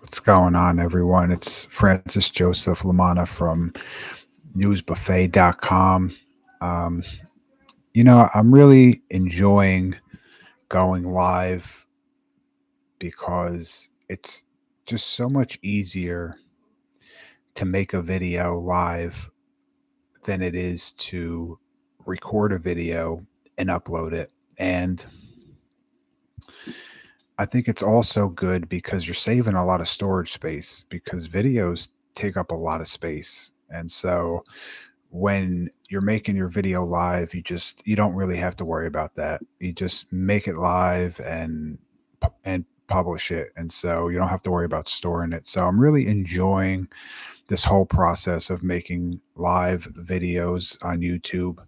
What's going on, everyone? It's Francis Joseph Lamana from newsbuffet.com. Um, I'm really enjoying going live because it's just so much easier to make a video live than it is to record a video and upload it. And I think it's also good because you're saving a lot of storage space because videos take up a lot of space. And so when you're making your video live, you don't really have to worry about that. You just make it live and publish it. And so you don't have to worry about storing it. So I'm really enjoying this whole process of making live videos on YouTube.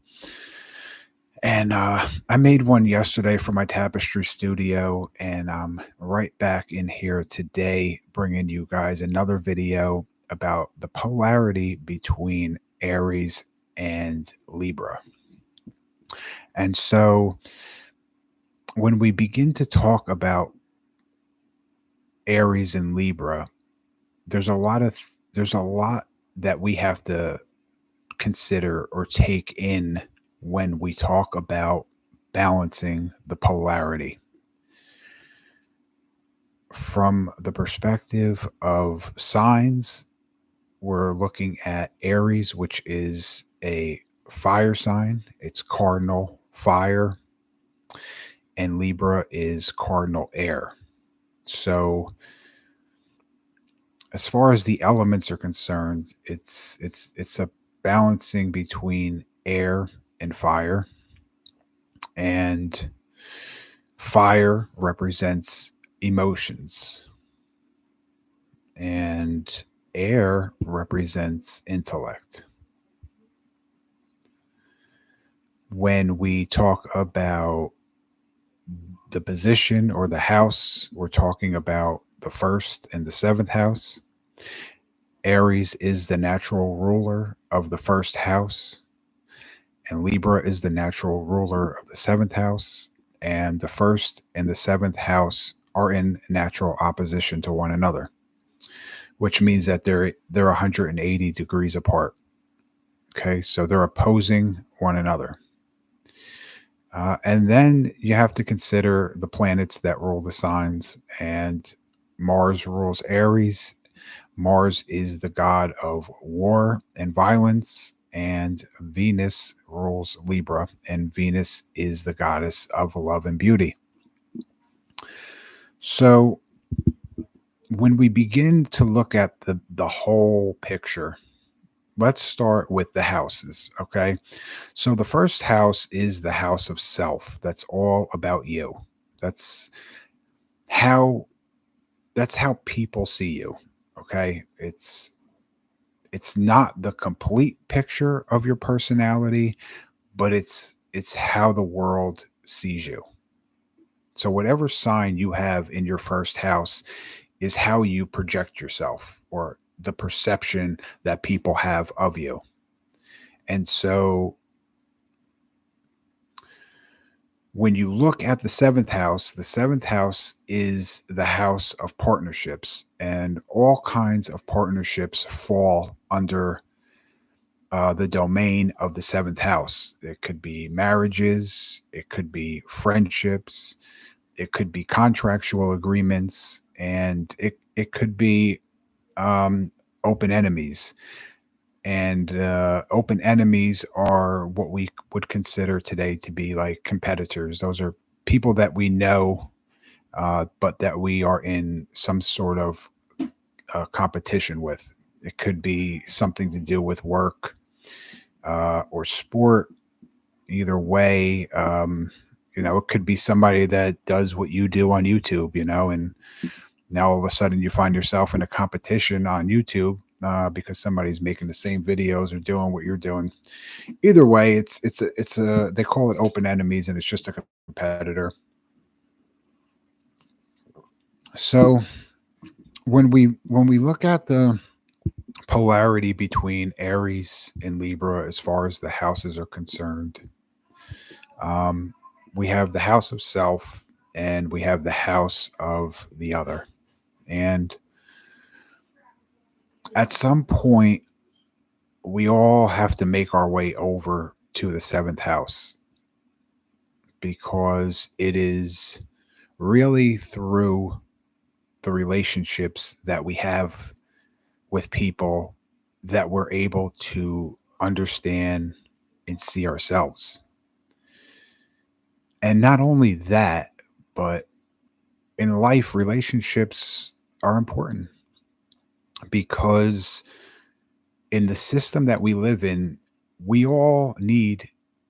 And I made one yesterday for my tapestry studio, and I'm right back in here today bringing you guys another video about the polarity between Aries and Libra. And so when we begin to talk about Aries and Libra, there's a lot of there's a lot that we have to consider or take in when we talk about balancing the polarity. From the perspective of signs, we're looking at Aries, which is a fire sign. It's cardinal fire, and Libra is cardinal air. So, as far as the elements are concerned, it's a balancing between air and fire, and fire represents emotions, and air represents intellect. When we talk about the position or the house, we're talking about the first and the seventh house. Aries is the natural ruler of the first house, and Libra is the natural ruler of the seventh house. And the first and the seventh house are in natural opposition to one another, which means that they're 180 degrees apart. Okay, so they're opposing one another. And then you have to consider the planets that rule the signs. And Mars rules Aries. Mars is the god of war and violence. And Venus rules Libra. And Venus is the goddess of love and beauty. So when we begin to look at the whole picture, let's start with the houses. Okay. So the first house is the house of self. That's all about you. That's how that's how people see you. Okay? It's not the complete picture of your personality, but it's how the world sees you. So whatever sign you have in your first house is how you project yourself or the perception that people have of you. And so when you look at the seventh house is the house of partnerships, and all kinds of partnerships fall under the domain of the seventh house. It could be marriages, it could be friendships, it could be contractual agreements, and it could be um, open enemies. And open enemies are what we would consider today to be like competitors. Those are people that we know, but that we are in some sort of competition with. It could be something to do with work or sport. Either way, it could be somebody that does what you do on YouTube, and now all of a sudden you find yourself in a competition on YouTube because somebody's making the same videos or doing what you're doing. Either way, it's a they call it open enemies, and it's just a competitor. So when we look at the polarity between Aries and Libra as far as the houses are concerned, um, we have the house of self and we have the house of the other. And At some point, we all have to make our way over to the seventh house because it is really through the relationships that we have with people that we're able to understand and see ourselves. And not only that, but in life, relationships are important because in the system that we live in, we all need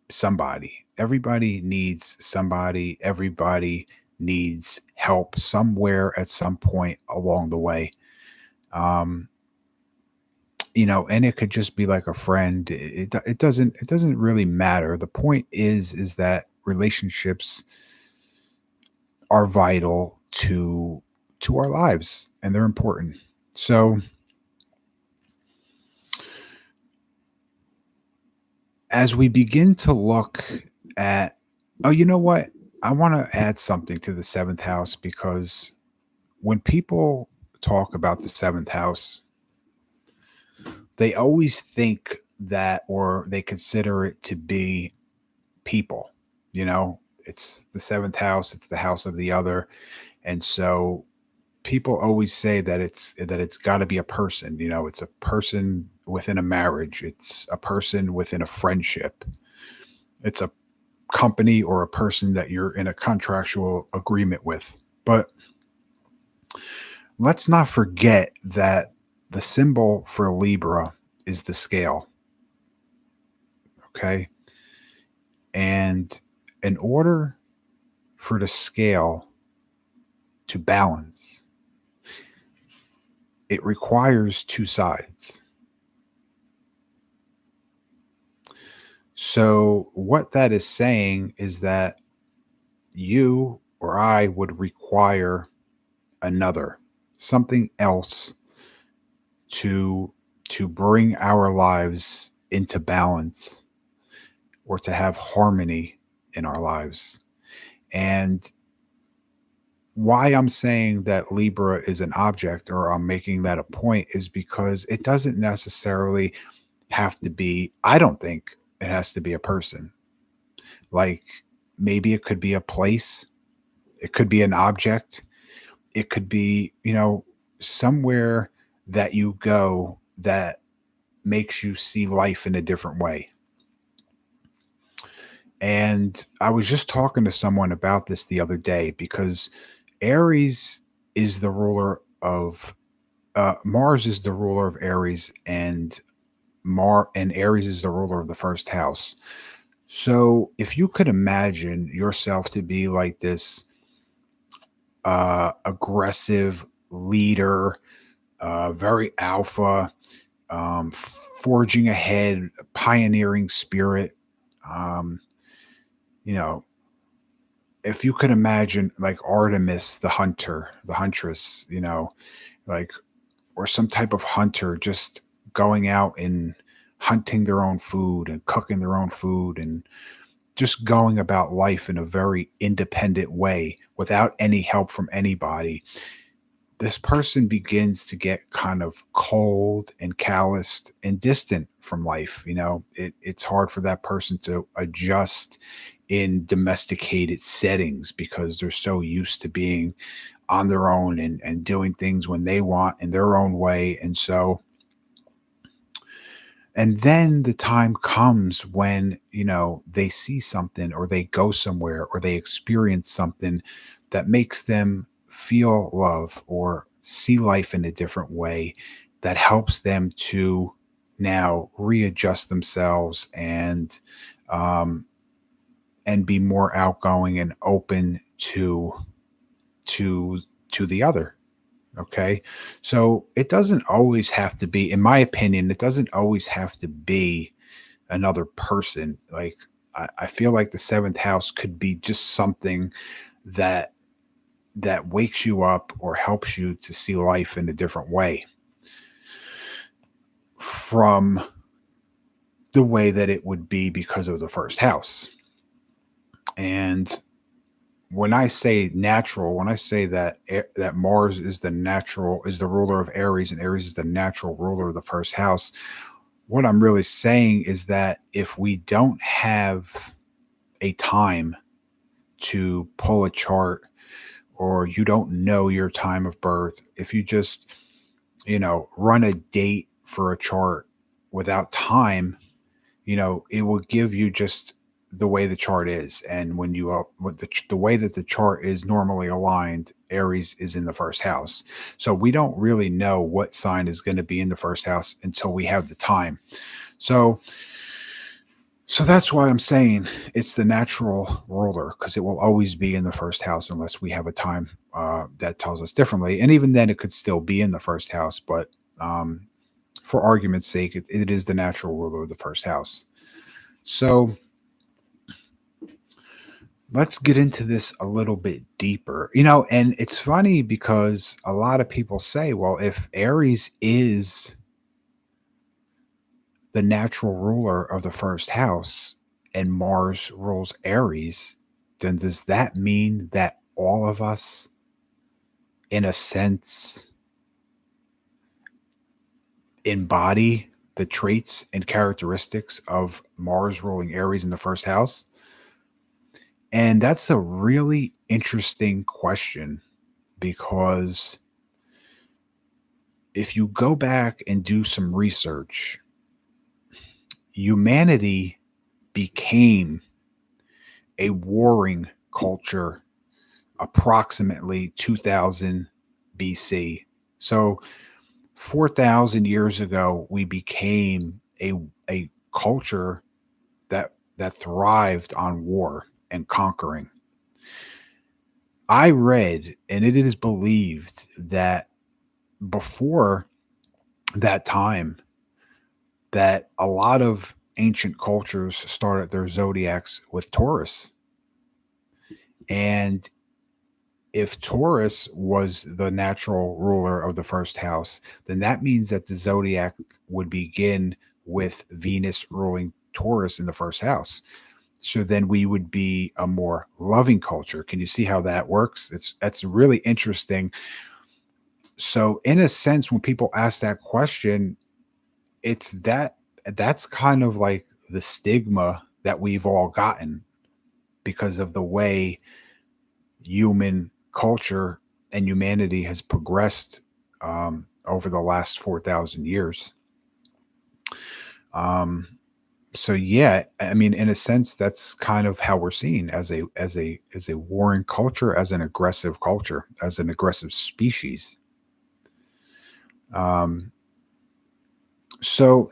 somebody. Everybody needs somebody. Everybody needs help somewhere at some point along the way. Um, and it could just be like a friend. It doesn't really matter. The point is that relationships are vital to our lives and they're important. So as we begin to look at, oh, you know what? I want to add something to the seventh house because when people talk about the seventh house, they always think that or they consider it to be people. You know, it's the seventh house, it's the house of the other. And so people always say that it's got to be a person. It's a person within a marriage, it's a person within a friendship, it's a company or a person that you're in a contractual agreement with. But let's not forget that the symbol for Libra is the scale. Okay. And in order for the scale to balance, it requires two sides. So, what that is saying is that you or I would require another, something else to to bring our lives into balance or to have harmony in our lives. And why I'm saying that Libra is an object or I'm making that a point is because it doesn't necessarily have to be, I don't think it has to be a person. Like maybe it could be a place, it could be an object, it could be, somewhere that you go that makes you see life in a different way. And I was just talking to someone about this the other day because Aries is the ruler of Mars is the ruler of Aries, and Aries is the ruler of the first house. So if you could imagine yourself to be like this aggressive leader, very alpha, forging ahead, pioneering spirit. Um, you know, if you could imagine like Artemis, the hunter, the huntress, like, or some type of hunter just going out and hunting their own food and cooking their own food and just going about life in a very independent way without any help from anybody. This person begins to get kind of cold and calloused and distant from life. It's hard for that person to adjust in domesticated settings because they're so used to being on their own and doing things when they want in their own way. And then the time comes when, they see something or they go somewhere or they experience something that makes them feel love or see life in a different way that helps them to now readjust themselves um, and be more outgoing and open to to the other. Okay. So it doesn't always have to be, in my opinion, it doesn't always have to be another person. Like, I feel like the seventh house could be just something that that wakes you up or helps you to see life in a different way from the way that it would be because of the first house. And when I say natural, when I say that that Mars is the ruler of Aries, and Aries is the natural ruler of the first house, what I'm really saying is that if we don't have a time to pull a chart, or you don't know your time of birth, if you just, run a date for a chart without time, it will give you just the way the chart is. And when you with the way that the chart is normally aligned, Aries is in the first house. So we don't really know what sign is going to be in the first house until we have the time. So that's why I'm saying it's the natural ruler, because it will always be in the first house unless we have a time that tells us differently. And even then, it could still be in the first house. But um, for argument's sake, it is the natural ruler of the first house. So let's get into this a little bit deeper. And it's funny because a lot of people say, well, if Aries is the natural ruler of the first house and Mars rules Aries, then does that mean that all of us, in a sense, embody the traits and characteristics of Mars ruling Aries in the first house? And that's a really interesting question, because if you go back and do some research, humanity became a warring culture approximately 2000 BC. So 4,000 years ago, we became a culture that thrived on war and conquering. I read, and it is believed that before that time, that a lot of ancient cultures started their zodiacs with Taurus. And if Taurus was the natural ruler of the first house, then that means that the zodiac would begin with Venus ruling Taurus in the first house. So then we would be a more loving culture. Can you see how that works? That's really interesting. So in a sense, when people ask that question, it's that's kind of like the stigma that we've all gotten because of the way human culture and humanity has progressed over the last 4,000 years. Um, so yeah, I mean, in a sense, that's kind of how we're seen as a warring culture, as an aggressive culture, as an aggressive species. Um, so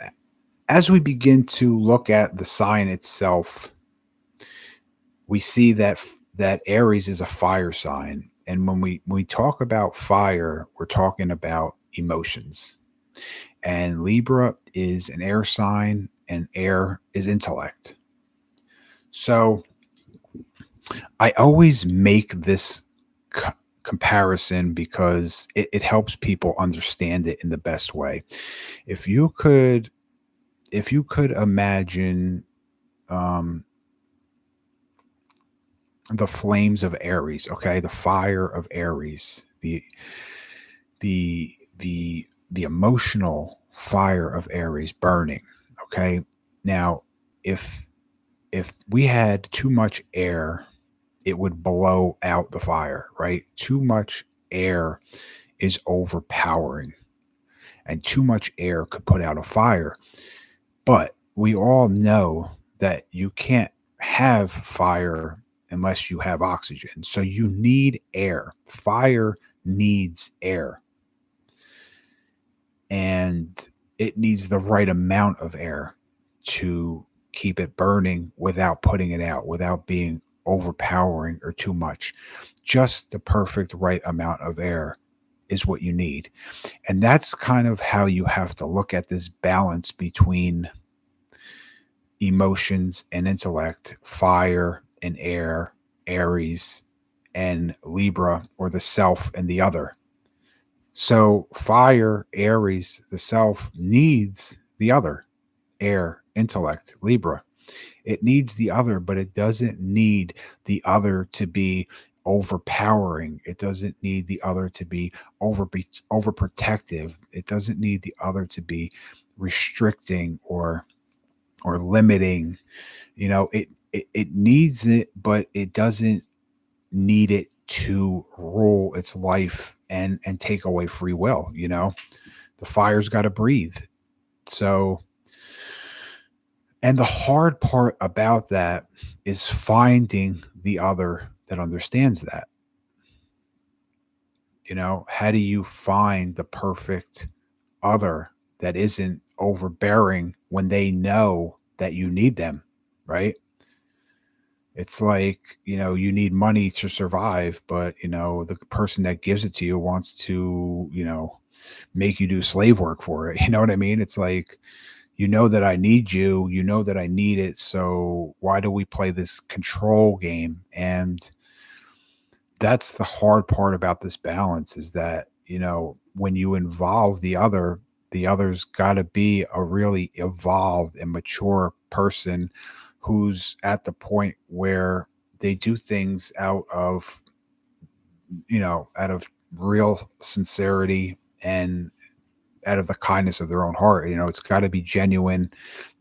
as we begin to look at the sign itself, we see that Aries is a fire sign, and when we talk about fire, we're talking about emotions. And Libra is an air sign, and air is intellect. So I always make this co- comparison because it helps people understand it in the best way. If you could, if you could imagine um, the flames of Aries, okay, the fire of Aries, the emotional fire of Aries burning. Okay, now if we had too much air, it would blow out the fire, right? Too much air is overpowering, and too much air could put out a fire. But we all know that you can't have fire unless you have oxygen. So you need air. Fire needs air, and it needs the right amount of air to keep it burning without putting it out, without being overpowering or too much. Just the perfect right amount of air is what you need. And that's kind of how you have to look at this balance between emotions and intellect, fire and air, Aries and Libra, or the self and the other. So, fire, Aries, the self needs the other, air, intellect, Libra. It needs the other, but it doesn't need the other to be overpowering. It doesn't need the other to be overprotective. It doesn't need the other to be restricting or limiting. It needs it, but it doesn't need it to rule its life and take away free will. The fire's got to breathe. So, and the hard part about that is finding the other that understands that. How do you find the perfect other that isn't overbearing when they know that you need them, right? It's like, you need money to survive, but, the person that gives it to you wants to, make you do slave work for it. You know what I mean? It's like, that I need you, that I need it. So why do we play this control game? And that's the hard part about this balance is that, when you involve the other's got to be a really evolved and mature person who's at the point where they do things out of real sincerity and out of the kindness of their own heart. It's got to be genuine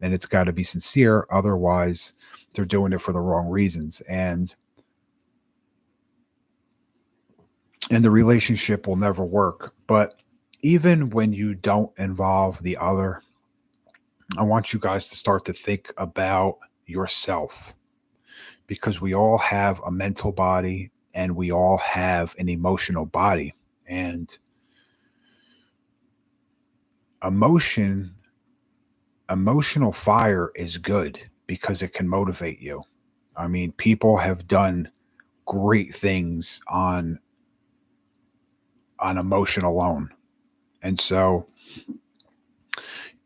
and it's got to be sincere. Otherwise, they're doing it for the wrong reasons. And the relationship will never work. But even when you don't involve the other, I want you guys to start to think about yourself because we all have a mental body and we all have an emotional body. And emotion, emotional fire is good because it can motivate you. I mean, people have done great things on emotion alone. And so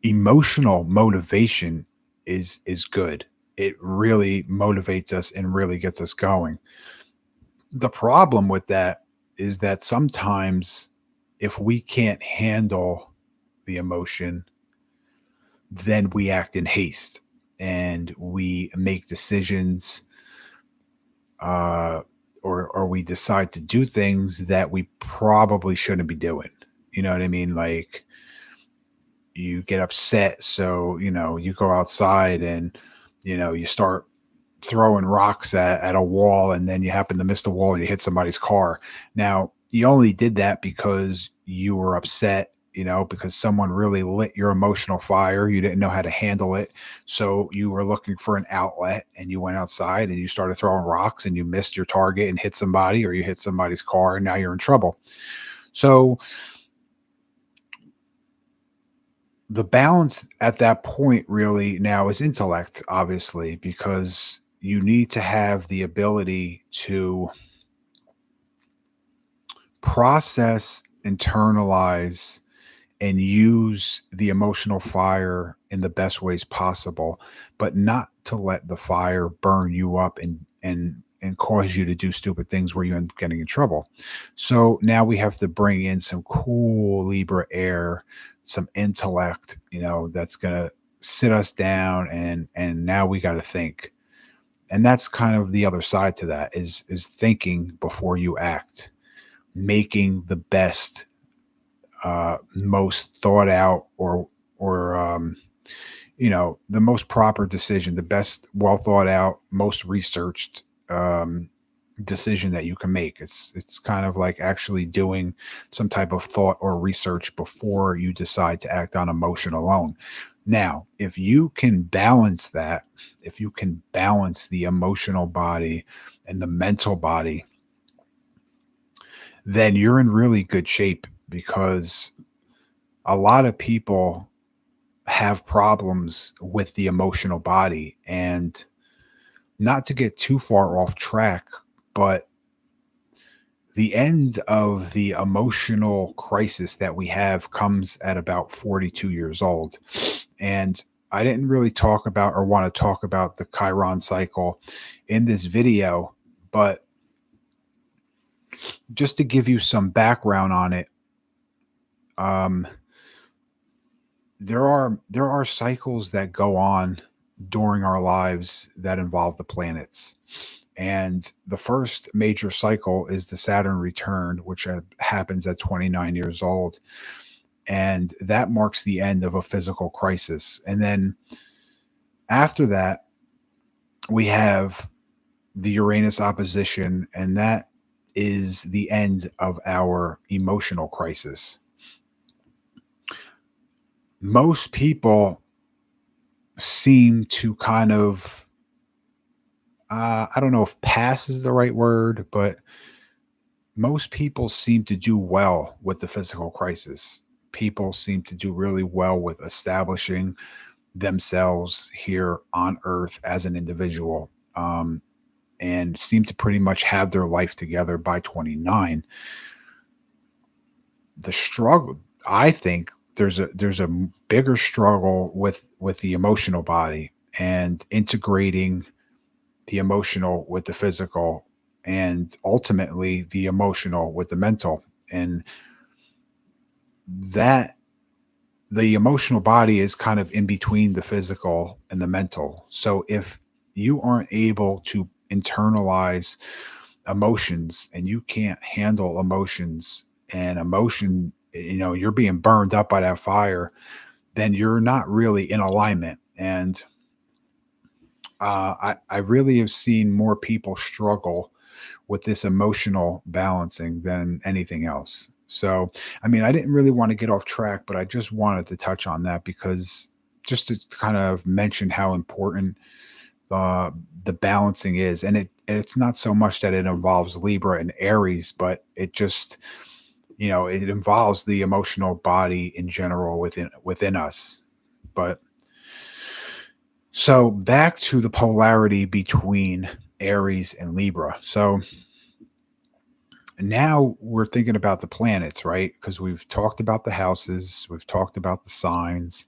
emotional motivation is good. It really motivates us and really gets us going. The problem with that is that sometimes if we can't handle the emotion, then we act in haste and we make decisions uh, or we decide to do things that we probably shouldn't be doing. You know what I mean? Like you get upset, so you go outside and you start throwing rocks at a wall, and then you happen to miss the wall and you hit somebody's car. Now you only did that because you were upset, because someone really lit your emotional fire. You didn't know how to handle it, so you were looking for an outlet and you went outside and you started throwing rocks and you missed your target and hit somebody, or you hit somebody's car, and now you're in trouble. So the balance at that point really now is intellect, obviously, because you need to have the ability to process, internalize, and use the emotional fire in the best ways possible, but not to let the fire burn you up and cause you to do stupid things where you end up getting in trouble. So now we have to bring in some cool Libra air, some intellect, that's gonna sit us down and now we got to think. And that's kind of the other side to that is thinking before you act, making the best most thought out or the most proper decision, the best well thought out, most researched decision that you can make. It's kind of like actually doing some type of thought or research before you decide to act on emotion alone. Now, if you can balance that, if you can balance the emotional body and the mental body, then you're in really good shape because a lot of people have problems with the emotional body. And not to get too far off track, but the end of the emotional crisis that we have comes at about 42 years old. And I didn't really talk about or want to talk about the Chiron cycle in this video, but just to give you some background on it, um, there are cycles that go on during our lives that involve the planets. And the first major cycle is the Saturn return, which happens at 29 years old. And that marks the end of a physical crisis. And then after that, we have the Uranus opposition, and that is the end of our emotional crisis. Most people seem to kind of, I don't know if pass is the right word, but most people seem to do well with the physical crisis. People seem to do really well with establishing themselves here on Earth as an individual, and seem to pretty much have their life together by 29. The struggle, I think, there's a bigger struggle with the emotional body and integrating the emotional with the physical, and ultimately the emotional with the mental. And that the emotional body is kind of in between the physical and the mental. So if you aren't able to internalize emotions, and you can't handle emotions, and emotion, you're being burned up by that fire, then you're not really in alignment. And I really have seen more people struggle with this emotional balancing than anything else. So, I mean, I didn't really want to get off track, but I just wanted to touch on that because just to kind of mention how important uh, the balancing is. And it's not so much that it involves Libra and Aries, but it just, it involves the emotional body in general within us. But so back to the polarity between Aries and Libra. So now we're thinking about the planets, right? Because we've talked about the houses, we've talked about the signs,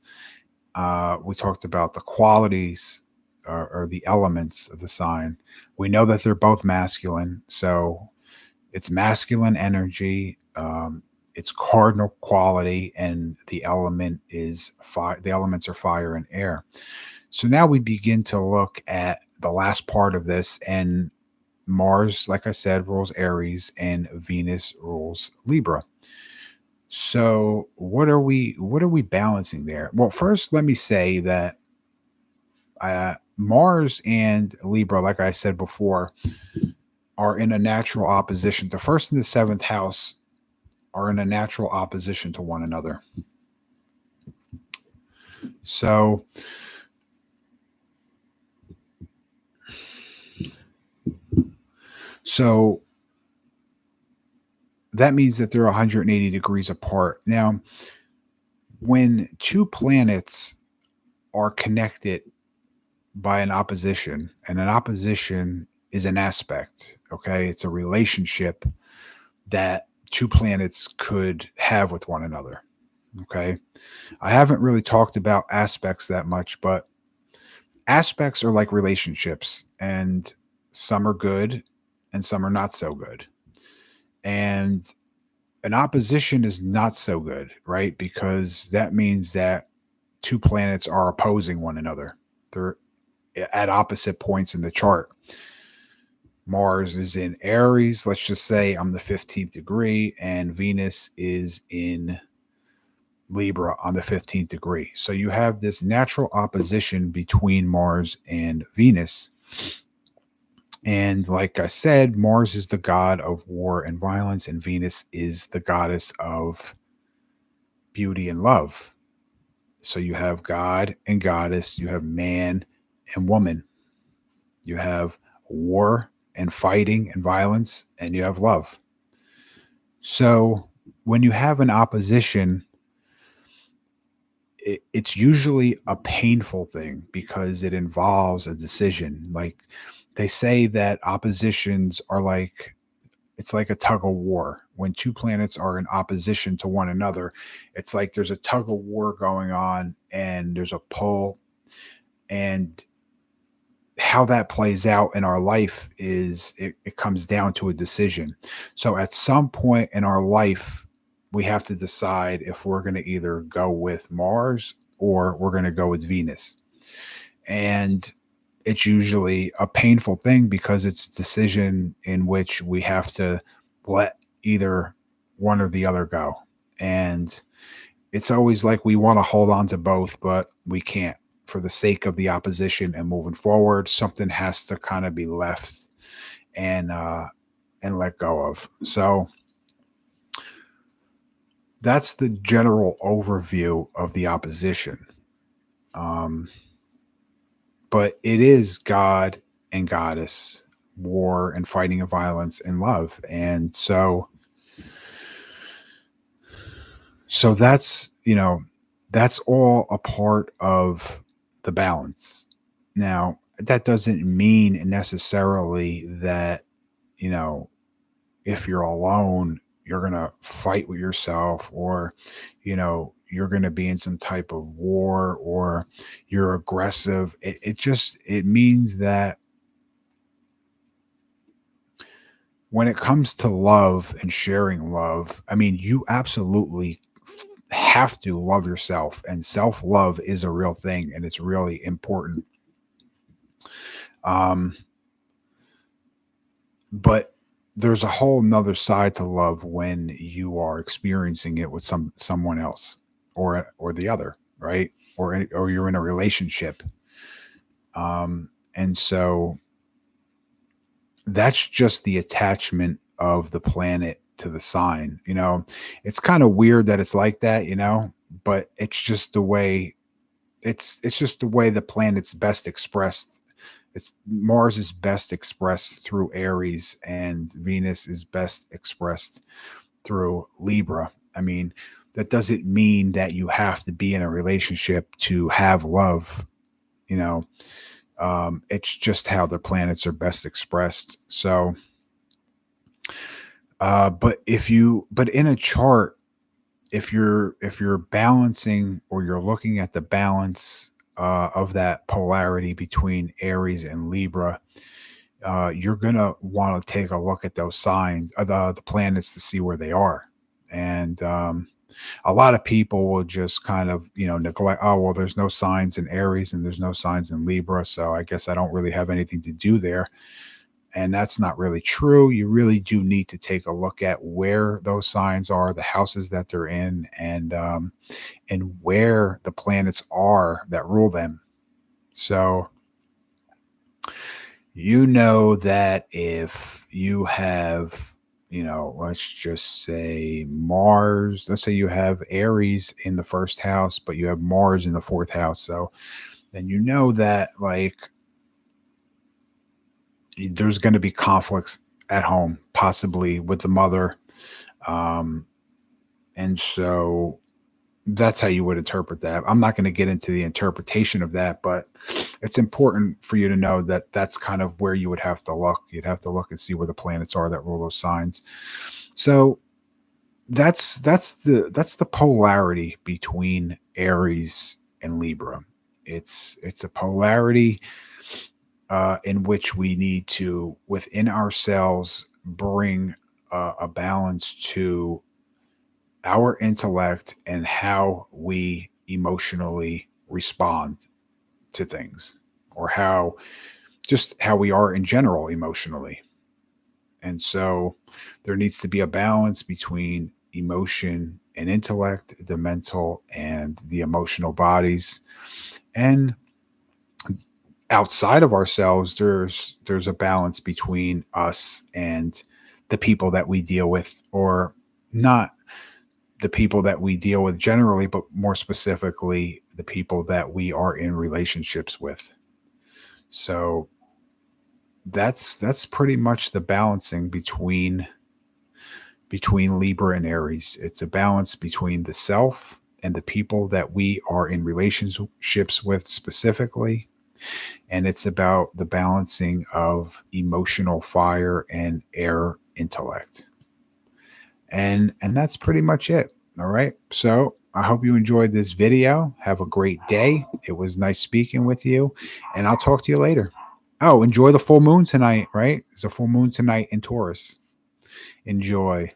we talked about the qualities, or the elements of the sign. We know that they're both masculine, so it's masculine energy. It's cardinal quality, and the element is fire. The elements are fire and air. So now we begin to look at the last part of this, and Mars, like I said, rules Aries, and Venus rules Libra. So what are we balancing there? Well, first let me say that Mars and Libra, like I said before, are in a natural opposition. The first and the seventh house are in a natural opposition to one another. So so that means that they're 180 degrees apart. Now, when two planets are connected by an opposition, and an opposition is an aspect, okay? It's a relationship that two planets could have with one another, okay? I haven't really talked about aspects that much, but aspects are like relationships, and some are good and some are not so good. And an opposition is not so good, right? Because that means that two planets are opposing one another. They're at opposite points in the chart. Mars is in Aries. Let's just say I'm the 15th degree, and Venus is in Libra on the 15th degree. So you have this natural opposition between Mars and Venus. And like I said, Mars is the god of war and violence, and Venus is the goddess of beauty and love. So you have God and goddess, you have man and woman, you have war and fighting and violence, and you have love. So when you have an opposition, it's usually a painful thing because it involves a decision. Like they say that oppositions are like, it's like a tug of war. When two planets are in opposition to one another, it's like there's a tug of war going on, and there's a pull. And how that plays out in our life is it comes down to a decision. So at some point in our life, we have to decide if we're going to either go with Mars or we're going to go with Venus. And it's usually a painful thing because it's a decision in which we have to let either one or the other go. And it's always like we want to hold on to both, but we can't for the sake of the opposition and moving forward. Something has to kind of be left and let go of. So that's the general overview of the opposition. Um, but it is God and goddess, war and fighting of violence and love. And so that's, that's all a part of the balance. Now, that doesn't mean necessarily that, you know, if you're alone, you're going to fight with yourself, or, you're going to be in some type of war, or you're aggressive. It means that when it comes to love and sharing love, I mean, you absolutely have to love yourself, and self love is a real thing, and it's really important. Um, but there's a whole nother side to love when you are experiencing it with someone else, or the other, right? Or you're in a relationship. And so that's just the attachment of the planet to the sign. It's kind of weird that it's like that, but it's just the way it's just the way the planet's best expressed. It's Mars is best expressed through Aries, and Venus is best expressed through Libra. I mean, that doesn't mean that you have to be in a relationship to have love, you know. It's just how the planets are best expressed. So, but in a chart, if you're balancing, or you're looking at the balance of that polarity between Aries and Libra, you're gonna want to take a look at those signs, the planets, to see where they are. And a lot of people will just kind of neglect. Oh well, there's no signs in Aries and there's no signs in Libra, so I guess I don't really have anything to do there. And that's not really true. You really do need to take a look at where those signs are, the houses that they're in, and where the planets are that rule them. So that if you have, let's just say Mars, let's say you have Aries in the first house, but you have Mars in the fourth house. So then that, like, there's going to be conflicts at home, possibly with the mother. Um, and so that's how you would interpret that. I'm not going to get into the interpretation of that, but it's important for you to know that that's kind of where you would have to look. You'd have to look and see where the planets are that rule those signs. So that's the polarity between Aries and Libra. It's a polarity in which we need to, within ourselves, bring a balance to our intellect and how we emotionally respond to things, or how we are in general emotionally. And so there needs to be a balance between emotion and intellect, the mental and the emotional bodies. And outside of ourselves, there's a balance between us and the people that we deal with, or not the people that we deal with generally, but more specifically, the people that we are in relationships with. So that's pretty much the balancing between Libra and Aries. It's a balance between the self and the people that we are in relationships with specifically. And it's about the balancing of emotional fire and air intellect. And that's pretty much it. All right. So I hope you enjoyed this video. Have a great day. It was nice speaking with you, and I'll talk to you later. Oh, enjoy the full moon tonight, right? There's a full moon tonight in Taurus. Enjoy.